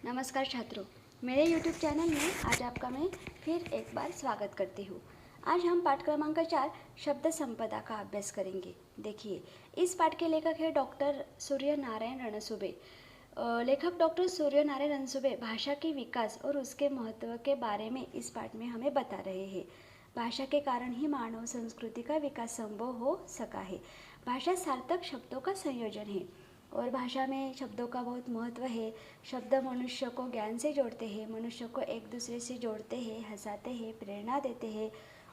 नमस्कार छात्रों, मेरे YouTube चैनल में आज आपका मैं फिर एक बार स्वागत करती हूँ। आज हम पाठ क्रमांक 4 शब्द संपदा का अभ्यास करेंगे। देखिए, इस पाठ के लेखक है डॉक्टर सूर्य नारायण रणसुभे। लेखक डॉक्टर सूर्य नारायण रणसुभे भाषा के विकास और उसके महत्व के बारे में इस पाठ में हमें बता रहे हैं। भाषा के कारण ही मानव संस्कृति का विकास संभव हो सका है। भाषा सार्थक शब्दों का संयोजन है और भाषा में शब्दों का बहुत महत्व है। शब्द मनुष्य को ज्ञान से जोड़ते हैं, मनुष्य को एक दूसरे से जोड़ते हैं, हंसाते हैं, प्रेरणा देते हैं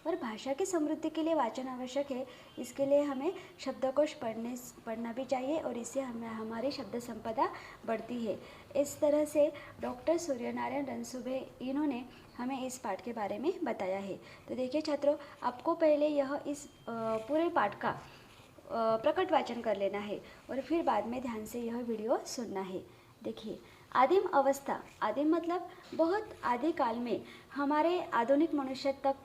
और भाषा की समृद्धि के लिए वाचन आवश्यक है। इसके लिए हमें शब्दकोश पढ़ना भी चाहिए और इससे हमारी शब्द संपदा बढ़ती है। इस तरह से डॉक्टर सूर्य नारायण रणसुभे इन्होंने हमें इस पाठ के बारे में बताया है। तो देखिए छात्रों, आपको पहले इस पूरे पाठ का प्रकट वाचन कर लेना है और फिर बाद में ध्यान से यह वीडियो सुनना है। देखिए, आदिम अवस्था, आदिम मतलब बहुत आदि काल में हमारे आधुनिक मनुष्य तक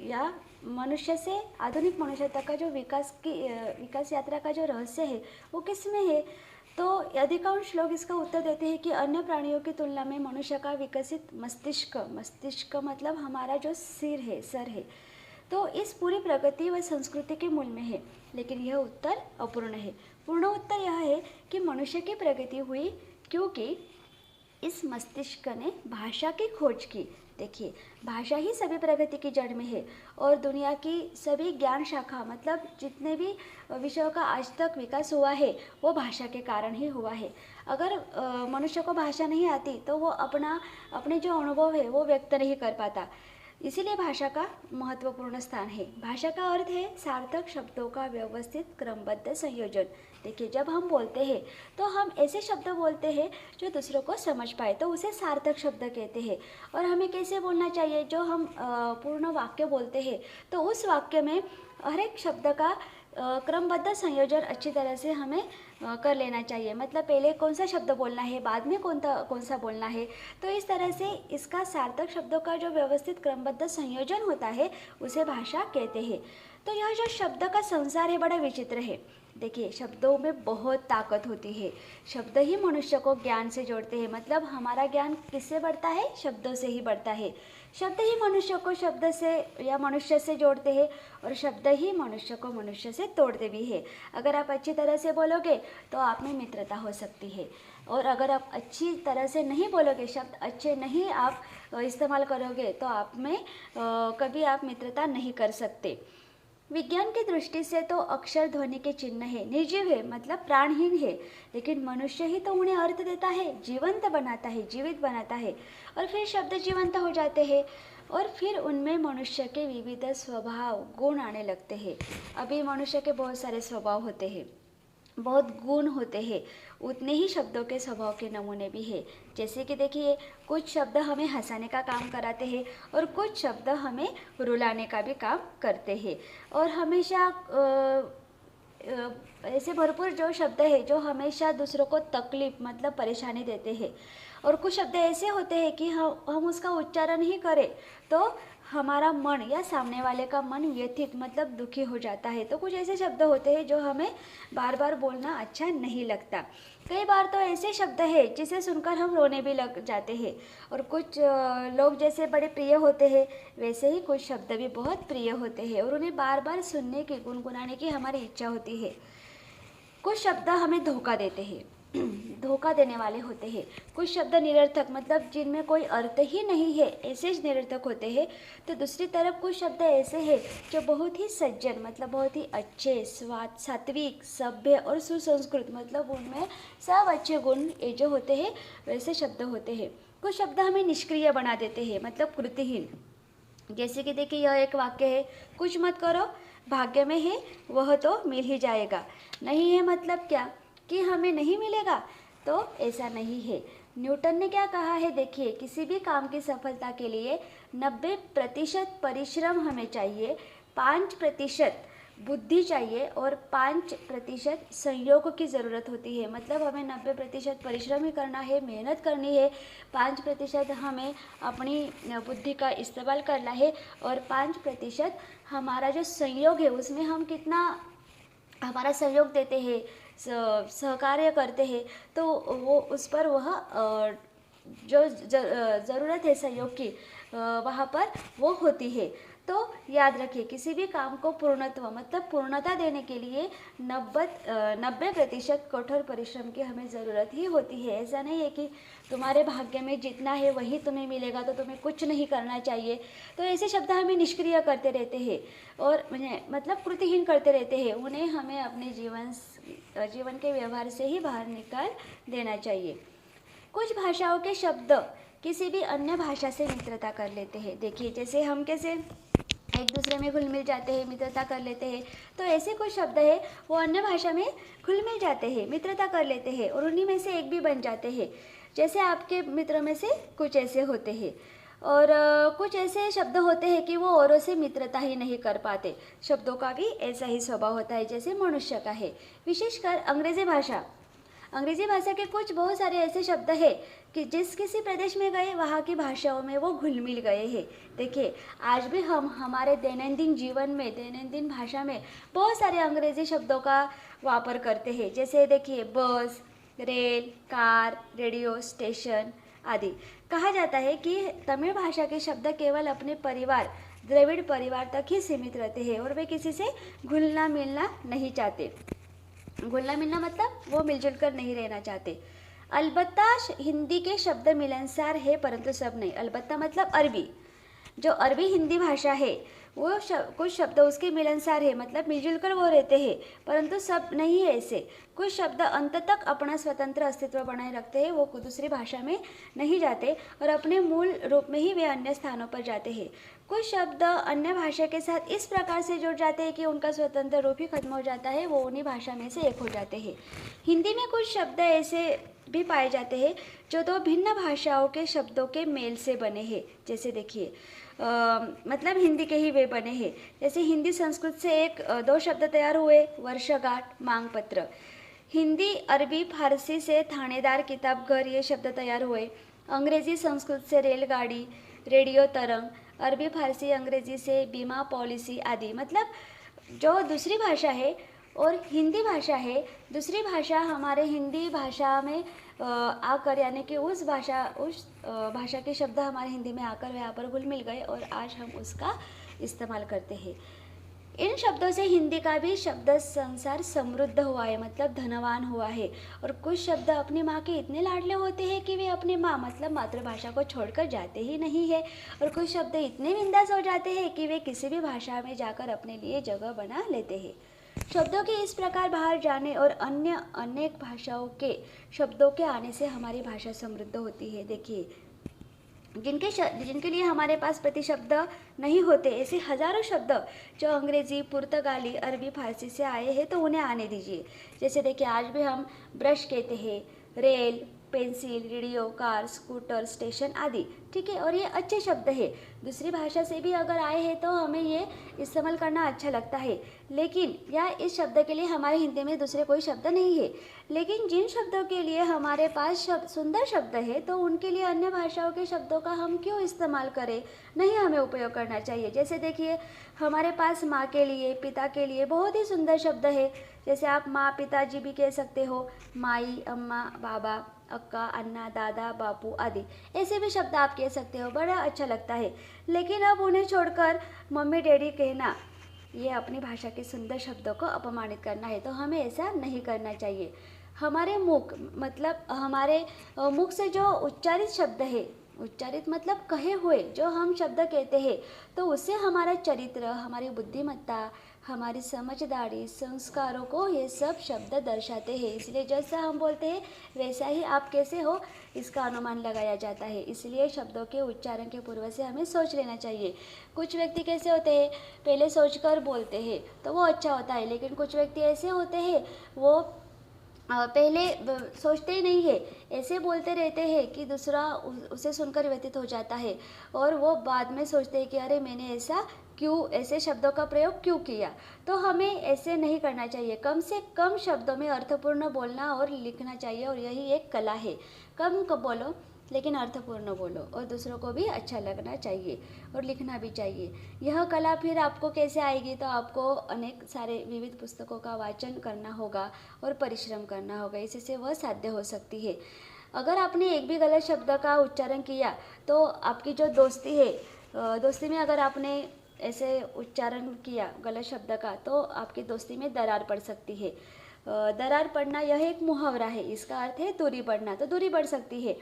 या मनुष्य से आधुनिक मनुष्य तक का जो विकास यात्रा का जो रहस्य है वो किस में है। तो अधिकांश लोग इसका उत्तर देते हैं कि अन्य प्राणियों की तुलना में मनुष्य का विकसित मस्तिष्क मतलब हमारा जो सर है, तो इस पूरी प्रगति व संस्कृति के मूल में है। लेकिन यह उत्तर अपूर्ण है। पूर्ण उत्तर यह है कि मनुष्य की प्रगति हुई क्योंकि इस मस्तिष्क ने भाषा की खोज की। देखिए, भाषा ही सभी प्रगति की जड़ में है और दुनिया की सभी ज्ञान शाखा मतलब जितने भी विषयों का आज तक विकास हुआ है वो भाषा के कारण ही हुआ है। अगर मनुष्य को भाषा नहीं आती तो वो अपने जो अनुभव है वो व्यक्त नहीं कर पाता। इसीलिए भाषा का महत्वपूर्ण स्थान है। भाषा का अर्थ है सार्थक शब्दों का व्यवस्थित क्रमबद्ध संयोजन। देखिए, जब हम बोलते हैं तो हम ऐसे शब्द बोलते हैं जो दूसरों को समझ पाए, तो उसे सार्थक शब्द कहते हैं। और हमें कैसे बोलना चाहिए, जो हम पूर्ण वाक्य बोलते हैं तो उस वाक्य में हर एक शब्द का क्रमबद्ध संयोजन अच्छी तरह से हमें कर लेना चाहिए। मतलब पहले कौन सा शब्द बोलना है, बाद में कौन सा बोलना है। तो इस तरह से इसका सार्थक शब्दों का जो व्यवस्थित क्रमबद्ध संयोजन होता है उसे भाषा कहते हैं। तो यह जो शब्द का संसार है बड़ा विचित्र है। देखिए, शब्दों में बहुत ताकत होती है। शब्द ही मनुष्य को ज्ञान से जोड़ते हैं। मतलब हमारा ज्ञान किससे बढ़ता है? शब्दों से ही बढ़ता है। शब्द ही मनुष्य को शब्द से या मनुष्य से जोड़ते हैं और शब्द ही मनुष्य को मनुष्य से तोड़ते भी है। अगर आप अच्छी तरह से बोलोगे तो आप में मित्रता हो सकती है और अगर आप अच्छी तरह से नहीं बोलोगे, शब्द अच्छे नहीं आप इस्तेमाल करोगे तो आप में कभी आप मित्रता नहीं कर सकते। विज्ञान की दृष्टि से तो अक्षर ध्वनि के चिन्ह है, निर्जीव है मतलब प्राणहीन है, लेकिन मनुष्य ही तो उन्हें अर्थ देता है, जीवंत बनाता है, जीवित बनाता है और फिर शब्द जीवंत हो जाते हैं और फिर उनमें मनुष्य के विविध स्वभाव गुण आने लगते हैं। अभी मनुष्य के बहुत सारे स्वभाव होते हैं, बहुत गुण होते हैं, उतने ही शब्दों के स्वभाव के नमूने भी है। जैसे कि देखिए, कुछ शब्द हमें हंसाने का काम कराते हैं और कुछ शब्द हमें रुलाने का भी काम करते हैं। और हमेशा ऐसे भरपूर जो शब्द है जो हमेशा दूसरों को तकलीफ मतलब परेशानी देते हैं और कुछ शब्द ऐसे होते हैं कि हम उसका उच्चारण ही करें तो हमारा मन या सामने वाले का मन व्यथित मतलब दुखी हो जाता है। तो कुछ ऐसे शब्द होते हैं जो हमें बार बार बोलना अच्छा नहीं लगता। कई बार तो ऐसे शब्द है जिसे सुनकर हम रोने भी लग जाते हैं और कुछ लोग जैसे बड़े प्रिय होते हैं वैसे ही कुछ शब्द भी बहुत प्रिय होते हैं और उन्हें बार बार सुनने की गुनगुनाने की हमारी इच्छा होती है। कुछ शब्द हमें धोखा देते हैं, धोखा देने वाले होते हैं। कुछ शब्द निरर्थक मतलब जिनमें कोई अर्थ ही नहीं है, ऐसे निरर्थक होते हैं। तो दूसरी तरफ कुछ शब्द ऐसे हैं जो बहुत ही सज्जन मतलब बहुत ही अच्छे, सात्विक, सभ्य और सुसंस्कृत मतलब उनमें सब अच्छे गुण ये जो होते हैं वैसे शब्द होते हैं। कुछ शब्द हमें निष्क्रिय बना देते हैं मतलब कृतिहीन। जैसे कि देखिए, यह एक वाक्य है, कुछ मत करो, भाग्य में है वह तो मिल ही जाएगा। नहीं है मतलब क्या कि हमें नहीं मिलेगा, तो ऐसा नहीं है। न्यूटन ने क्या कहा है, देखिए, किसी भी काम की सफलता के लिए 90% परिश्रम हमें चाहिए, 5% बुद्धि चाहिए और 5% संयोग की ज़रूरत होती है। मतलब हमें 90% परिश्रम ही करना है, मेहनत करनी है, 5% हमें अपनी बुद्धि का इस्तेमाल करना है और 5% हमारा जो संयोग है उसमें हम कितना हमारा सहयोग देते हैं, सहकार्य करते हैं, तो वो उस पर वह जो ज़रूरत है सहयोग की वहाँ पर वो होती है। तो याद रखिए, किसी भी काम को पूर्णत्व मतलब पूर्णता देने के लिए 90% कठोर परिश्रम की हमें ज़रूरत ही होती है। ऐसा नहीं है कि तुम्हारे भाग्य में जितना है वही तुम्हें मिलेगा, तो तुम्हें कुछ नहीं करना चाहिए। तो ऐसे शब्द हमें निष्क्रिय करते रहते हैं और मतलब कृतिहीन करते रहते हैं। उन्हें हमें अपने जीवन के व्यवहार से ही बाहर निकाल देना चाहिए। कुछ भाषाओं के शब्द किसी भी अन्य भाषा से मित्रता कर लेते हैं। देखिए, जैसे हम कैसे एक दूसरे में घुल मिल जाते हैं, मित्रता कर लेते हैं, तो ऐसे कुछ शब्द है वो अन्य भाषा में घुल मिल जाते हैं, मित्रता कर लेते हैं और उन्हीं में से एक भी बन जाते हैं। जैसे आपके मित्रों में से कुछ ऐसे होते हैं और कुछ ऐसे शब्द होते हैं कि वो औरों से मित्रता ही नहीं कर पाते। शब्दों का भी ऐसा ही स्वभाव होता है जैसे मनुष्य का है। विशेषकर अंग्रेजी भाषा के कुछ बहुत सारे ऐसे शब्द हैं कि जिस किसी प्रदेश में गए वहाँ की भाषाओं में वो घुल मिल गए हैं। देखिए, आज भी हम हमारे दैनंदिन जीवन में, दैनंदिन भाषा में बहुत सारे अंग्रेजी शब्दों का वापर करते हैं। जैसे देखिए, बस, रेल, कार, रेडियो स्टेशन आदि। कहा जाता है कि तमिल भाषा के शब्द केवल अपने परिवार, द्रविड़ परिवार तक ही सीमित रहते हैं और वे किसी से घुलना मिलना नहीं चाहते। घुलना मिलना मतलब वो मिलजुल कर नहीं रहना चाहते। अलबत्ता हिंदी के शब्द मिलनसार है परंतु सब नहीं। अलबत्ता मतलब अरबी, जो अरबी हिंदी भाषा है वो कुछ शब्द उसके मिलनसार है, मतलब मिलजुल कर वो रहते हैं, परंतु सब नहीं है ऐसे। कुछ शब्द अंत तक अपना स्वतंत्र अस्तित्व बनाए रखते हैं, वो दूसरी भाषा में नहीं जाते और अपने मूल रूप में ही वे अन्य स्थानों पर जाते हैं। कुछ शब्द अन्य भाषा के साथ इस प्रकार से जुड़ जाते हैं कि उनका स्वतंत्र रूप ही खत्म हो जाता है, वो उन्हीं भाषा में से एक हो जाते हैं। हिंदी में कुछ शब्द ऐसे भी पाए जाते हैं जो दो भिन्न भाषाओं के शब्दों के मेल से बने हैं। जैसे देखिए, मतलब हिंदी के ही वे बने हैं। जैसे हिंदी संस्कृत से दो शब्द तैयार हुए, वर्षगांठ, मांगपत्र। हिंदी अरबी फारसी से थानेदार, किताब घर ये शब्द तैयार हुए। अंग्रेजी संस्कृत से रेलगाड़ी, रेडियो तरंग, अरबी फारसी अंग्रेजी से बीमा पॉलिसी आदि। मतलब जो दूसरी भाषा है और हिंदी भाषा है, दूसरी भाषा हमारे हिंदी भाषा में आकर, यानी कि उस भाषा के शब्द हमारे हिंदी में आकर यहाँ पर घुल मिल गए और आज हम उसका इस्तेमाल करते हैं। इन शब्दों से हिंदी का भी शब्द संसार समृद्ध हुआ है, मतलब धनवान हुआ है। और कुछ शब्द अपनी माँ के इतने लाडले होते हैं कि वे अपनी माँ मतलब मातृभाषा को छोड़कर जाते ही नहीं है, और कुछ शब्द इतने बिंदास हो जाते हैं कि वे किसी भी भाषा में जाकर अपने लिए जगह बना लेते हैं। शब्दों के इस प्रकार बाहर जाने और अन्य अनेक भाषाओं के शब्दों के आने से हमारी भाषा समृद्ध होती है। देखिए, जिनके लिए हमारे पास प्रतिशब्द नहीं होते, ऐसे हजारों शब्द जो अंग्रेजी, पुर्तगाली, अरबी, फारसी से आए हैं, तो उन्हें आने दीजिए। जैसे देखिए, आज भी हम ब्रश कहते हैं, rail, pencil, radio, car, scooter, station आदि। ठीक है, और ये अच्छे शब्द है। दूसरी भाषा से भी अगर आए हैं तो हमें ये इस्तेमाल करना अच्छा लगता है, लेकिन या इस शब्द के लिए हमारे हिंदी में दूसरे कोई शब्द नहीं है। लेकिन जिन शब्दों के लिए हमारे पास सुंदर शब्द है, तो उनके लिए अन्य भाषाओं के शब्दों का हम क्यों इस्तेमाल करें, नहीं हमें उपयोग करना चाहिए। जैसे देखिए, हमारे पास माँ के लिए, पिता के लिए बहुत ही सुंदर शब्द है। जैसे आप माँ पिताजी भी कह सकते हो, माई, अम्मा, बाबा, अक्का, अन्ना, दादा, बापू आदि। ऐसे भी शब्द आप कह सकते हो, बड़ा अच्छा लगता है। लेकिन अब उन्हें छोड़कर मम्मी डैडी कहना, ये अपनी भाषा के सुंदर शब्दों को अपमानित करना है, तो हमें ऐसा नहीं करना चाहिए। हमारे मुख मतलब हमारे मुख से जो उच्चारित शब्द है, उच्चारित मतलब कहे हुए जो हम शब्द कहते हैं, तो उससे हमारा चरित्र, हमारी बुद्धिमत्ता, हमारी समझदारी, संस्कारों को ये सब शब्द दर्शाते हैं। इसलिए जैसा हम बोलते हैं वैसा ही आप कैसे हो, इसका अनुमान लगाया जाता है। इसलिए शब्दों के उच्चारण के पूर्व से हमें सोच लेना चाहिए। कुछ व्यक्ति कैसे होते हैं, पहले सोचकर बोलते हैं तो वो अच्छा होता है, लेकिन कुछ व्यक्ति ऐसे होते हैं वो पहले सोचते ही नहीं है, ऐसे बोलते रहते हैं कि दूसरा उसे सुनकर व्यथित हो जाता है और वो बाद में सोचते हैं कि अरे मैंने ऐसे शब्दों का प्रयोग क्यों किया। तो हमें ऐसे नहीं करना चाहिए। कम से कम शब्दों में अर्थपूर्ण बोलना और लिखना चाहिए, और यही एक कला है। कम बोलो लेकिन अर्थपूर्ण बोलो, और दूसरों को भी अच्छा लगना चाहिए और लिखना भी चाहिए। यह कला फिर आपको कैसे आएगी, तो आपको अनेक सारे विविध पुस्तकों का वाचन करना होगा और परिश्रम करना होगा, इससे वह साध्य हो सकती है। अगर आपने एक भी गलत शब्द का उच्चारण किया तो आपकी जो दोस्ती है, दोस्ती में अगर आपने ऐसे उच्चारण किया गलत शब्द का तो आपकी दोस्ती में दरार पड़ सकती है। दरार पड़ना यह एक मुहावरा है, इसका अर्थ है दूरी बढ़ना, तो दूरी बढ़ सकती है।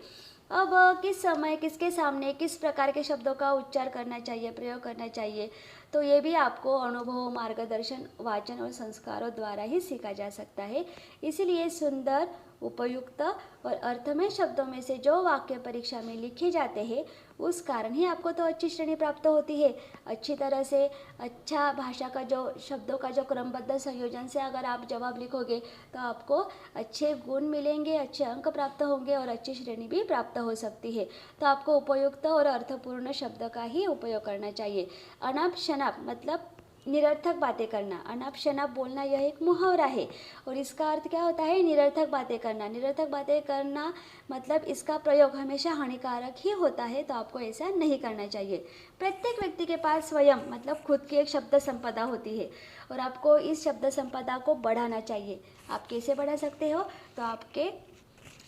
अब किस समय किसके सामने किस प्रकार के शब्दों का उच्चार करना चाहिए, प्रयोग करना चाहिए, तो ये भी आपको अनुभव, मार्गदर्शन, वाचन और संस्कारों द्वारा ही सीखा जा सकता है। इसीलिए सुंदर, उपयुक्त और अर्थमय शब्दों में से जो वाक्य परीक्षा में लिखे जाते हैं उस कारण ही आपको तो अच्छी श्रेणी प्राप्त होती है। अच्छी तरह से अच्छा भाषा का जो शब्दों का जो क्रमबद्ध संयोजन से अगर आप जवाब लिखोगे तो आपको अच्छे गुण मिलेंगे, अच्छे अंक प्राप्त होंगे और अच्छी श्रेणी भी प्राप्त हो सकती है। तो आपको उपयुक्त और अर्थपूर्ण शब्द का ही उपयोग करना चाहिए। अनाप शनाप मतलब निरर्थक बातें करना, अनाप शनाप बोलना यह एक मुहावरा है और इसका अर्थ क्या होता है, निरर्थक बातें करना। निरर्थक बातें करना मतलब इसका प्रयोग हमेशा हानिकारक ही होता है, तो आपको ऐसा नहीं करना चाहिए। प्रत्येक व्यक्ति के पास स्वयं मतलब खुद की एक शब्द संपदा होती है और आपको इस शब्द संपदा को बढ़ाना चाहिए। आप कैसे बढ़ा सकते हो, तो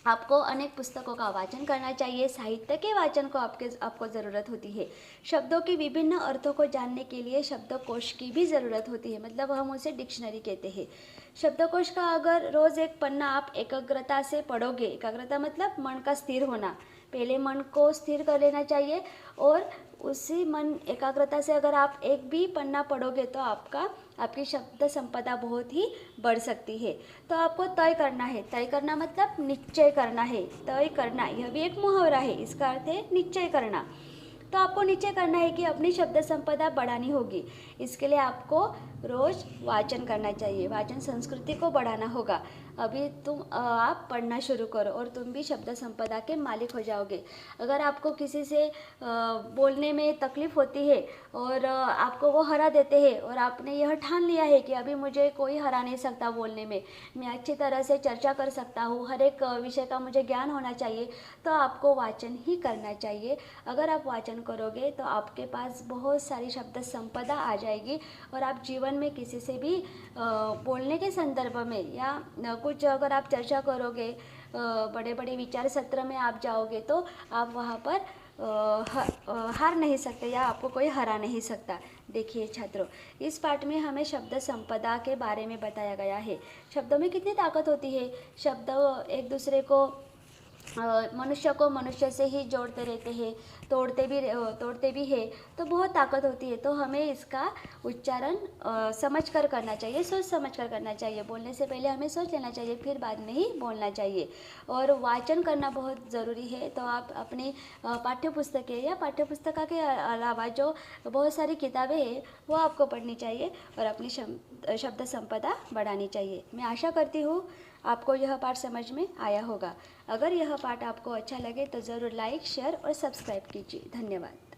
आपको अनेक पुस्तकों का वाचन करना चाहिए। साहित्य के वाचन को आपको ज़रूरत होती है। शब्दों के विभिन्न अर्थों को जानने के लिए शब्दकोश की भी ज़रूरत होती है, मतलब हम उसे डिक्शनरी कहते हैं। शब्दकोश का अगर रोज़ एक पन्ना आप एकाग्रता से पढ़ोगे, एकाग्रता मतलब मन का स्थिर होना, पहले मन को स्थिर कर लेना चाहिए और उसी मन एकाग्रता से अगर आप एक भी पन्ना पढ़ोगे तो आपकी शब्द संपदा बहुत ही बढ़ सकती है। तो आपको तय करना है, तय करना मतलब निश्चय करना है, तय करना यह भी एक मुहावरा है, इसका अर्थ है निश्चय करना। तो आपको निश्चय करना है कि अपनी शब्द संपदा बढ़ानी होगी। इसके लिए आपको रोज़ वाचन करना चाहिए, वाचन संस्कृति को बढ़ाना होगा। अभी आप पढ़ना शुरू करो और तुम भी शब्द संपदा के मालिक हो जाओगे। अगर आपको किसी से बोलने में तकलीफ़ होती है और आपको वो हरा देते हैं और आपने यह ठान लिया है कि अभी मुझे कोई हरा नहीं सकता बोलने में, मैं अच्छी तरह से चर्चा कर सकता हूँ, हर एक विषय का मुझे ज्ञान होना चाहिए, तो आपको वाचन ही करना चाहिए। अगर आप वाचन करोगे तो आपके पास बहुत सारी शब्द संपदा आ जाएगी और आप जीवन में किसी से भी बोलने के संदर्भ में या कुछ अगर आप चर्चा करोगे, बड़े बड़े विचार सत्र में आप जाओगे तो आप वहाँ पर हार नहीं सकते या आपको कोई हरा नहीं सकता। देखिए छात्रों, इस पाठ में हमें शब्द संपदा के बारे में बताया गया है। शब्दों में कितनी ताकत होती है, शब्द एक दूसरे को मनुष्य को मनुष्य से ही जोड़ते रहते हैं, तोड़ते भी है, तो बहुत ताकत होती है। तो हमें इसका उच्चारण समझ कर करना चाहिए, सोच समझ कर करना चाहिए। बोलने से पहले हमें सोच लेना चाहिए, फिर बाद में ही बोलना चाहिए। और वाचन करना बहुत ज़रूरी है। तो आप अपनी पाठ्य पुस्तकें या पाठ्य पुस्तक के अलावा जो बहुत सारी किताबें हैं वो आपको पढ़नी चाहिए और अपनी शब्द संपदा बढ़ानी चाहिए। मैं आशा करती हूँ आपको यह पाठ समझ में आया होगा। अगर यह पाठ आपको अच्छा लगे तो ज़रूर लाइक, शेयर और सब्सक्राइब कीजिए। धन्यवाद।